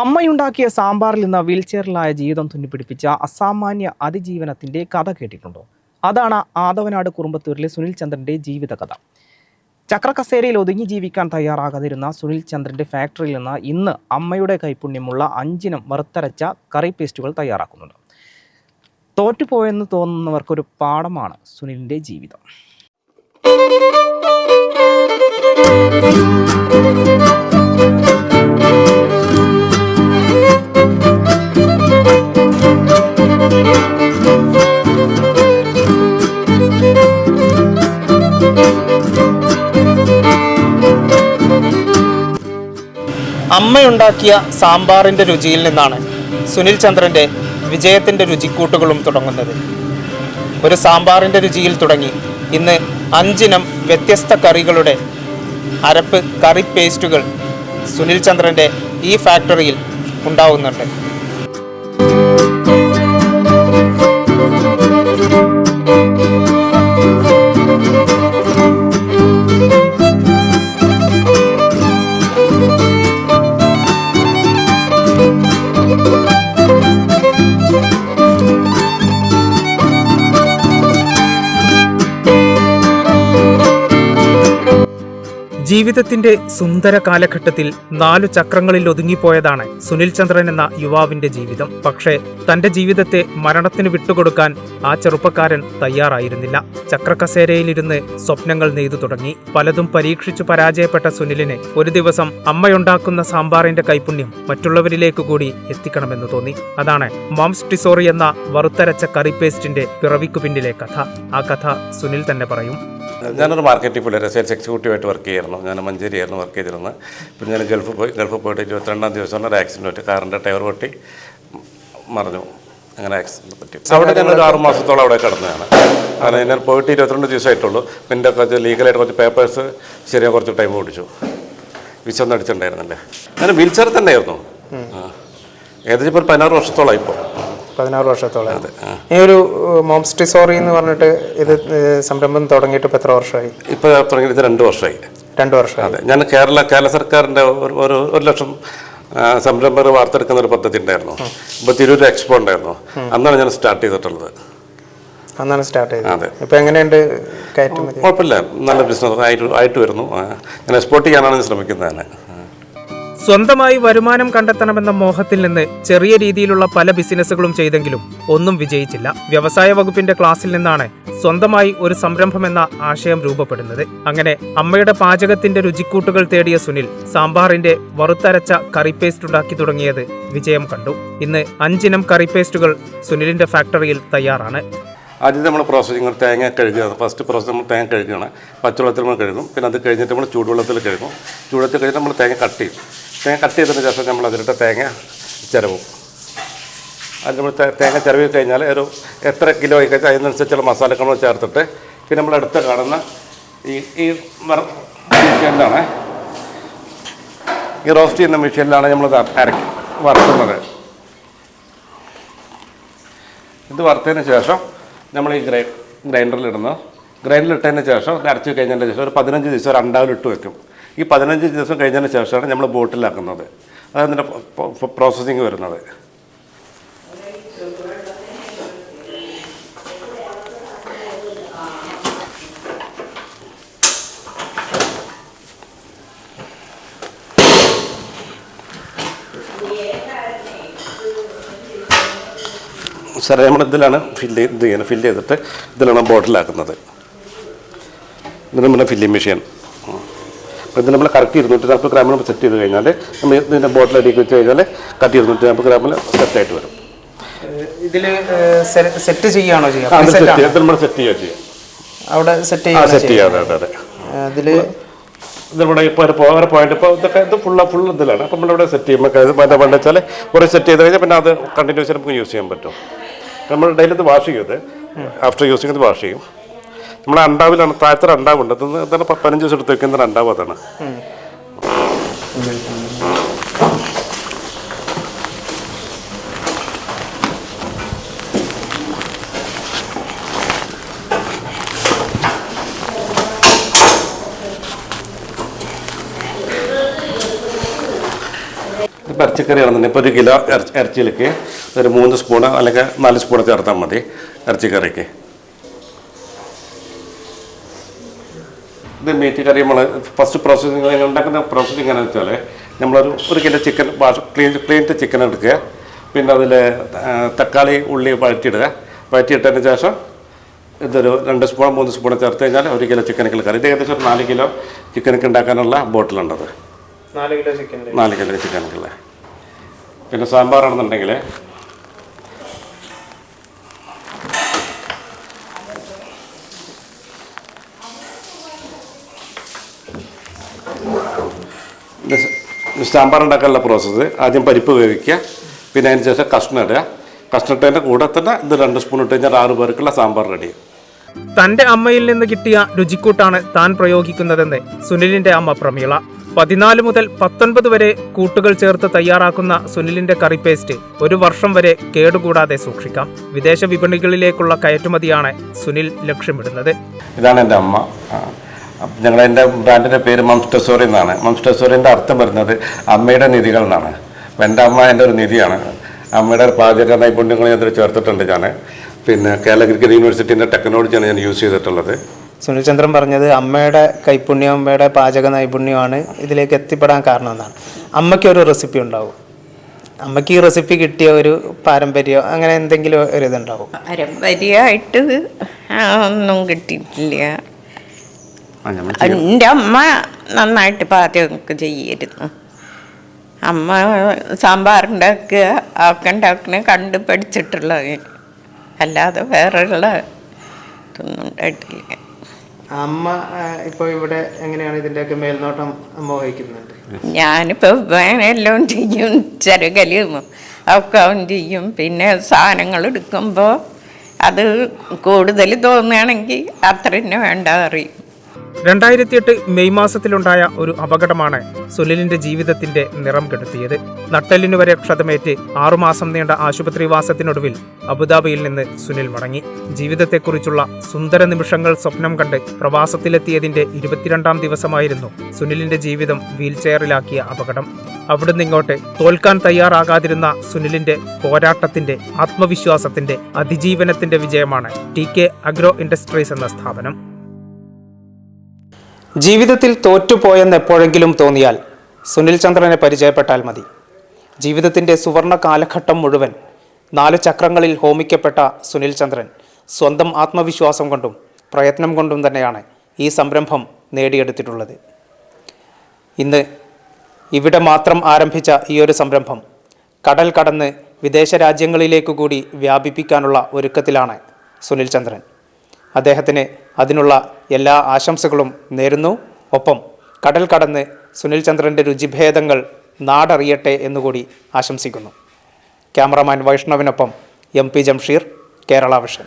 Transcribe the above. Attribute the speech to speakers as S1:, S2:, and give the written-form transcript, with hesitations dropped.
S1: അമ്മയുണ്ടാക്കിയ സാമ്പാറിൽ നിന്ന് വീൽചെയറിലായ ജീവിതം തുന്നിപ്പിടിപ്പിച്ച അസാമാന്യ അതിജീവനത്തിന്റെ കഥ കേട്ടിട്ടുണ്ടോ? അതാണ് ആദവനാട് കുറുമ്പത്തൂരിലെ സുനിൽ ചന്ദ്രന്റെ ജീവിത കഥ. ചക്രക്കസേരയിൽ ഒതുങ്ങി ജീവിക്കാൻ തയ്യാറാകാതിരുന്ന സുനിൽ ചന്ദ്രന്റെ ഫാക്ടറിയിൽ നിന്ന് ഇന്ന് അമ്മയുടെ കൈപുണ്യമുള്ള 5 ഇനം വറുത്തരച്ച കറി പേസ്റ്റുകൾ തയ്യാറാക്കുന്നുണ്ട്. തോറ്റുപോയെന്ന് തോന്നുന്നവർക്കൊരു പാഠമാണ് സുനിലിന്റെ ജീവിതം. അമ്മയുണ്ടാക്കിയ സാമ്പാറിൻ്റെ രുചിയിൽ നിന്നാണ് സുനിൽ ചന്ദ്രൻ്റെ വിജയത്തിൻ്റെ രുചിക്കൂട്ടുകളും തുടങ്ങുന്നത്. ഒരു സാമ്പാറിൻ്റെ രുചിയിൽ തുടങ്ങി ഇന്ന് 5 ഇനം വ്യത്യസ്ത കറികളുടെ അരപ്പ് കറി പേസ്റ്റുകൾ സുനിൽ ചന്ദ്രൻ്റെ ഈ ഫാക്ടറിയിൽ ഉണ്ടാവുന്നുണ്ട്. ജീവിതത്തിന്റെ സുന്ദര കാലഘട്ടത്തിൽ 4 ചക്രങ്ങളിൽ ഒതുങ്ങിപ്പോയതാണ് സുനിൽ ചന്ദ്രൻ എന്ന യുവാവിന്റെ ജീവിതം. പക്ഷേ തന്റെ ജീവിതത്തെ മരണത്തിന് വിട്ടുകൊടുക്കാൻ ആ ചെറുപ്പക്കാരൻ തയ്യാറായിരുന്നില്ല. ചക്രക്കസേരയിലിരുന്ന് സ്വപ്നങ്ങൾ നെയ്തു തുടങ്ങി. പലതും പരീക്ഷിച്ചു പരാജയപ്പെട്ട സുനിലിന് ഒരു ദിവസം അമ്മയുണ്ടാക്കുന്ന സാമ്പാറിന്റെ കൈപുണ്യം മറ്റുള്ളവരിലേക്ക് കൂടി എത്തിക്കണമെന്ന് തോന്നി. അതാണ് മോംസ് ടിസോറി എന്ന വറുത്തരച്ച കറി പേസ്റ്റിന്റെ പിറവിക്കു പിന്നിലെ കഥ. ആ കഥ സുനിൽ തന്നെ പറയും.
S2: ഞാനൊരു മാർക്കറ്റിൽ പോയി സെയിൽസ് എക്സിക്യൂട്ടീവായിട്ട് വർക്ക് ചെയ്യായിരുന്നു. ഞാൻ മഞ്ചേരിയായിരുന്നു വർക്ക് ചെയ്തിരുന്നത്. പിന്നെ ഞാൻ ഗൾഫിൽ പോയിട്ട് 22-ാം ദിവസമാണ് ഒരു ആക്സിഡൻറ്റ് പറ്റി. കാറിൻ്റെ ടയർ പൊട്ടി മറിഞ്ഞു. അങ്ങനെ ആക്സിഡൻറ്റ് പറ്റി. അവിടെ ഞാനൊരു 6 മാസത്തോളം അവിടെ കിടന്നതാണ്. കാരണം ഞാൻ പോയിട്ട് 22 ദിവസമായിട്ടുള്ളൂ. പിന്നെ കുറച്ച് ലീഗലായിട്ട് കുറച്ച് പേപ്പേഴ്സ് ശരിയാൻ കുറച്ച് ടൈം പിടിച്ചു. വിസൊന്നും അടിച്ചിട്ടുണ്ടായിരുന്നില്ലേ. ഞാൻ വീൽ ചെയർ തന്നെയായിരുന്നു. ഏകദേശം ഇപ്പോൾ 16 വർഷത്തോളം ഇപ്പോൾ.
S3: 16 വർഷത്തോളം. അതെ. ഈ ഒരു മോംസ് ടിസോറി എന്ന് പറഞ്ഞിട്ട് ഇത് സംരംഭം തുടങ്ങിയിട്ട് ഇപ്പോൾ എത്ര വർഷമായി? ഇപ്പോൾ
S2: തുടങ്ങിയിട്ട് 2 വർഷമായി.
S3: 2 വർഷം.
S2: അതെ. ഞാൻ കേരള സർക്കാരിൻ്റെ ഒരു 1 ലക്ഷം സംരംഭകർ വാർത്തെടുക്കുന്ന ഒരു പദ്ധതി ഉണ്ടായിരുന്നു. ഇപ്പോൾ തിരൂർ എക്സ്പോ ഉണ്ടായിരുന്നു. അന്നാണ് ഞാൻ സ്റ്റാർട്ട് ചെയ്തിട്ടുള്ളത്.
S3: അന്നാണ് സ്റ്റാർട്ട് ചെയ്തത്. അതെ. ഇപ്പോൾ എങ്ങനെയുണ്ട് കയറ്റുമതി?
S2: കുഴപ്പമില്ല, നല്ല ബിസിനസ് ആയിട്ട് വരുന്നു. ഞാൻ എക്സ്പോർട്ട് ചെയ്യാനാണ് ശ്രമിക്കുന്നത്.
S1: സ്വന്തമായി വരുമാനം കണ്ടെത്തണമെന്ന മോഹത്തിൽ നിന്ന് ചെറിയ രീതിയിലുള്ള പല ബിസിനസ്സുകളും ചെയ്തെങ്കിലും ഒന്നും വിജയിച്ചില്ല. വ്യവസായ വകുപ്പിന്റെ ക്ലാസ്സിൽ നിന്നാണ് സ്വന്തമായി ഒരു സംരംഭം എന്ന ആശയം രൂപപ്പെടുന്നത്. അങ്ങനെ അമ്മയുടെ പാചകത്തിന്റെ രുചിക്കൂട്ടുകൾ തേടിയ സുനിൽ സാമ്പാറിന്റെ വറുത്തരച്ച കറി പേസ്റ്റ് ഉണ്ടാക്കി തുടങ്ങിയത് വിജയം കണ്ടു. ഇന്ന് 5 ഇനം കറി പേസ്റ്റുകൾ സുനിലിന്റെ ഫാക്ടറിയിൽ തയ്യാറാണ്.
S2: ആദ്യം നമ്മൾ പ്രോസസ്സിങ് തേങ്ങ കഴുകുക. ഫസ്റ്റ് പ്രോസസ്സ് നമ്മൾ തേങ്ങ കഴുകുകയാണ്. പച്ചവെള്ളത്തിൽ നമ്മൾ കഴുകും. പിന്നെ അത് കഴിഞ്ഞിട്ട് നമ്മൾ ചൂടുവെള്ളത്തിൽ കഴുകും. ചൂടുവെള്ളത്തിൽ കഴിഞ്ഞിട്ട് നമ്മൾ തേങ്ങ കട്ട് ചെയ്യും. തേങ്ങ കട്ട് ചെയ്തതിന് ശേഷം നമ്മൾ അതിലിട്ട് തേങ്ങ ചിരവും. അത് നമ്മൾ തേങ്ങ ചിരവി കഴിഞ്ഞാൽ ഒരു എത്ര കിലോ ആയി കഴിഞ്ഞാൽ അതിനനുസരിച്ചുള്ള മസാലകൾ നമ്മൾ ചേർത്തിട്ട് പിന്നെ നമ്മൾ അടുത്ത് കാണുന്ന ഈ മെഷീനിലാണ്, ഈ റോസ്റ്റ് ചെയ്യുന്ന മെഷീനിലാണ് നമ്മൾ വറുക്കുന്നത്. ഇത് വറുത്തതിന് ശേഷം നമ്മൾ ഈ ഗ്രൈൻഡറിലിടുന്നു. ഗ്രൈൻഡറിലിട്ടതിന് ശേഷം അരച്ച് കഴിഞ്ഞതിന് ശേഷം ഒരു 15 ദിവസം ഒരു അണ്ടാവിലിട്ട് വെക്കും. ഈ 15 ദിവസം കഴിഞ്ഞതിന് ശേഷമാണ് നമ്മൾ ബോട്ടിലാക്കുന്നത്. അതതിൻ്റെ പ്രോസസ്സിങ് വരുന്നത്. സാറേ നമ്മൾ ഇതിലാണ് ഫില്ല് ചെയ്തിട്ട് ഇതിലാണ് ബോട്ടിലാക്കുന്നത്. ഇത് നമ്മുടെ ഫില്ലിംഗ് മെഷീൻ. അപ്പോൾ ഇത് നമ്മൾ കറക്റ്റ് 240 ഗ്രാമിൽ സെറ്റ് ചെയ്ത് കഴിഞ്ഞാൽ നമ്മൾ ഇതിൻ്റെ ബോട്ടിലടിക്ക് വെച്ച് കഴിഞ്ഞാൽ കറക്റ്റ് 240 ഗ്രാമിൽ സെറ്റായിട്ട് വരും.
S3: ഇതിൽ സെറ്റ് ചെയ്യുകയാണോ ചെയ്യുക?
S2: നമ്മൾ സെറ്റ് ചെയ്യുക ചെയ്യും.
S3: അവിടെ സെറ്റ്
S2: ചെയ്യാതെ അതെ.
S3: അതിൽ
S2: ഇതിവിടെ ഇപ്പോൾ ഒരു പോയിന്റ് ഇപ്പോൾ ഇതൊക്കെ ഇത് ഫുൾ ഇതിലാണ്. അപ്പോൾ നമ്മളിവിടെ സെറ്റ് ചെയ്യുമ്പോൾ എന്താ വെച്ചാൽ കുറേ സെറ്റ് ചെയ്ത് കഴിഞ്ഞാൽ പിന്നെ അത് കണ്ടിന്യൂസ് നമുക്ക് യൂസ് ചെയ്യാൻ പറ്റും. നമ്മൾ ഡെയിലി ഇത് വാഷ് ചെയ്ത് ആഫ്റ്റർ യൂസിങ് ഇത് വാഷ് ചെയ്യും. നമ്മൾ അണ്ടാവിലാണ്, താഴത്തെ അണ്ടാവുണ്ട്. അതാണ് 15 ദിവസം എടുത്ത് വെക്കുന്ന അണ്ടാവ്. അതാണ് ഇറച്ചിക്കറിയാണെന്നുണ്ടെങ്കിൽ ഇപ്പോൾ 1 കിലോ ഇറച്ചിയിലേക്ക് ഒരു 3 സ്പൂണ് അല്ലെങ്കിൽ 4 സ്പൂണ് ചേർത്താൽ മതി ഇറച്ചിക്കറിക്ക്. ഇത് മീറ്റ് കറി നമ്മൾ ഫസ്റ്റ് പ്രോസസ്സിങ് ഉണ്ടാക്കുന്ന പ്രോസസ്സിങ് എങ്ങനെയാണെന്ന് വെച്ചാൽ നമ്മളൊരു കിലോ ചിക്കൻ ക്ലീൻ ചിക്കൻ എടുക്കുക. പിന്നെ അതിൽ തക്കാളി ഉള്ളി വഴറ്റിയിട്ടതിന് ശേഷം ഇതൊരു 2 സ്പൂൺ 3 സ്പൂൺ ചേർത്ത് കഴിഞ്ഞാൽ 1 കിലോ ചിക്കനൊക്കെ കറി. ഇത് ഏകദേശം ഒരു 4 കിലോ ചിക്കനൊക്കെ ഉണ്ടാക്കാനുള്ള ബോട്ടിലുണ്ടത്.
S3: 4 കിലോ
S2: ചിക്കനൊക്കെ. പിന്നെ സാമ്പാറാണെന്നുണ്ടെങ്കിൽ സാമ്പാർ ഉണ്ടാക്കാനുള്ള പ്രോസസ്സ് ആദ്യം പരിപ്പ് വേവിക്കുക. പിന്നെ അതിന് ശേഷം കഷ്ണം ഇടുക. കഷ്ണം ഇട്ടതിൻ്റെ കൂടെ തന്നെ ഇത് 2 സ്പൂൺ ഇട്ട് കഴിഞ്ഞാൽ 6 പേർക്കുള്ള സാമ്പാർ റെഡി.
S1: തന്റെ അമ്മയിൽ നിന്ന് കിട്ടിയ രുചിക്കൂട്ടാണ് താൻ പ്രയോഗിക്കുന്നതെന്ന് സുനിലിന്റെ അമ്മ പ്രമീള. 14 മുതൽ 19 വരെ കൂട്ടുകൾ ചേർത്ത് തയ്യാറാക്കുന്ന സുനിലിന്റെ കറി പേസ്റ്റ് 1 വർഷം വരെ കേടുകൂടാതെ സൂക്ഷിക്കാം. വിദേശ വിപണികളിലേക്കുള്ള കയറ്റുമതിയാണ് സുനിൽ ലക്ഷ്യമിടുന്നത്.
S2: ഇതാണ് എൻ്റെ അമ്മ. എൻ്റെ ബ്രാൻഡിൻ്റെ പേര് മംസ് ടെസോറി എന്നാണ്. മംസ് ടെസോറിൻ്റെ അർത്ഥം വരുന്നത് അമ്മയുടെ നിധികൾ എന്നാണ്. അപ്പം എൻ്റെ അമ്മ എൻ്റെ ഒരു നിധിയാണ്. അമ്മയുടെ പാചക നൈപുണ്യങ്ങൾ ഞാൻ ഇതിൽ ചേർത്തിട്ടുണ്ട്. ഞാൻ പിന്നെ കേരള ക്രിക്കറ്റ് യൂണിവേഴ്സിറ്റിൻ്റെ ടെക്നോളജിയാണ് ഞാൻ യൂസ് ചെയ്തിട്ടുള്ളത്.
S3: സുനിൽ ചന്ദ്രൻ പറഞ്ഞത് അമ്മയുടെ കൈപുണ്യം, അമ്മയുടെ പാചക നൈപുണ്യമാണ് ഇതിലേക്ക് എത്തിപ്പെടാൻ കാരണം എന്നാണ്. അമ്മയ്ക്ക് ഒരു റെസിപ്പി ഉണ്ടാവും. അമ്മയ്ക്ക് ഈ റെസിപ്പി കിട്ടിയ ഒരു പാരമ്പര്യം അങ്ങനെ എന്തെങ്കിലും ഒരു ഇതുണ്ടാവും?
S4: പാരമ്പര്യമായിട്ട് ഒന്നും കിട്ടിയിട്ടില്ല. എൻ്റെ അമ്മ നന്നായിട്ട് പാചകമൊക്കെ ചെയ്യായിരുന്നു. അമ്മ സാമ്പാർ ഉണ്ടാക്കുക ഒക്കെ ഉണ്ടാക്കുന്ന കണ്ട് പഠിച്ചിട്ടുള്ളത്, അല്ലാതെ വേറെയുള്ള ഇതൊന്നും ഉണ്ടായിട്ടില്ല.
S3: അമ്മ ഇപ്പോൾ ഇവിടെ എങ്ങനെയാണ് ഇതിൻ്റെയൊക്കെ മേൽനോട്ടം അമ്മ വഹിക്കുന്നുണ്ട്?
S4: ഞാനിപ്പോൾ എല്ലാം ചെയ്യും, ചിരകലും ഒക്കെ ചെയ്യും. പിന്നെ സാധനങ്ങൾ എടുക്കുമ്പോൾ അത് കൂടുതൽ തോന്നുകയാണെങ്കിൽ അത്ര തന്നെ വേണ്ട അറിയും.
S1: 2008 മെയ് മാസത്തിലുണ്ടായ ഒരു അപകടമാണ് സുനിലിന്റെ ജീവിതത്തിന്റെ നിറം കെടുത്തിയത്. നട്ടെല്ലിനു വരെ ക്ഷതമേറ്റ് 6 മാസം നീണ്ട ആശുപത്രിവാസത്തിനൊടുവിൽ അബുദാബിയിൽ നിന്ന് സുനിൽ മടങ്ങി. ജീവിതത്തെക്കുറിച്ചുള്ള സുന്ദര നിമിഷങ്ങൾ സ്വപ്നം കണ്ട് പ്രവാസത്തിലെത്തിയതിന്റെ 22ാം ദിവസമായിരുന്നു സുനിലിന്റെ ജീവിതം വീൽചെയറിലാക്കിയ അപകടം. അവിടുന്ന് ഇങ്ങോട്ട് തോൽക്കാൻ തയ്യാറാകാതിരുന്ന സുനിലിന്റെ പോരാട്ടത്തിന്റെ, ആത്മവിശ്വാസത്തിന്റെ, അതിജീവനത്തിന്റെ വിജയമാണ് TK അഗ്രോ ഇൻഡസ്ട്രീസ് എന്ന സ്ഥാപനം.
S3: ജീവിതത്തിൽ തോറ്റുപോയെന്ന് എപ്പോഴെങ്കിലും തോന്നിയാൽ സുനിൽ ചന്ദ്രനെ പരിചയപ്പെട്ടാൽ മതി. ജീവിതത്തിൻ്റെ സുവർണ കാലഘട്ടം മുഴുവൻ 4 ചക്രങ്ങളിൽ ഹോമിക്കപ്പെട്ട സുനിൽ ചന്ദ്രൻ സ്വന്തം ആത്മവിശ്വാസം കൊണ്ടും പ്രയത്നം കൊണ്ടും തന്നെയാണ് ഈ സംരംഭം നേടിയെടുത്തിട്ടുള്ളത്. ഇന്ന് ഇവിടെ മാത്രം ആരംഭിച്ച ഈ ഒരു സംരംഭം കടൽ കടന്ന് വിദേശ രാജ്യങ്ങളിലേക്ക് കൂടി വ്യാപിപ്പിക്കാനുള്ള ഒരുക്കത്തിലാണ് സുനിൽ ചന്ദ്രൻ. അദ്ദേഹത്തിന് അതിനുള്ള എല്ലാ ആശംസകളും നേരുന്നു. ഒപ്പം കടൽ കടന്ന് സുനിൽ ചന്ദ്രൻ്റെ രുചിഭേദങ്ങൾ നാടറിയട്ടെ എന്നുകൂടി ആശംസിക്കുന്നു. ക്യാമറാമാൻ വൈഷ്ണവിനൊപ്പം MP ജംഷീർ, കേരള വിഷൻ.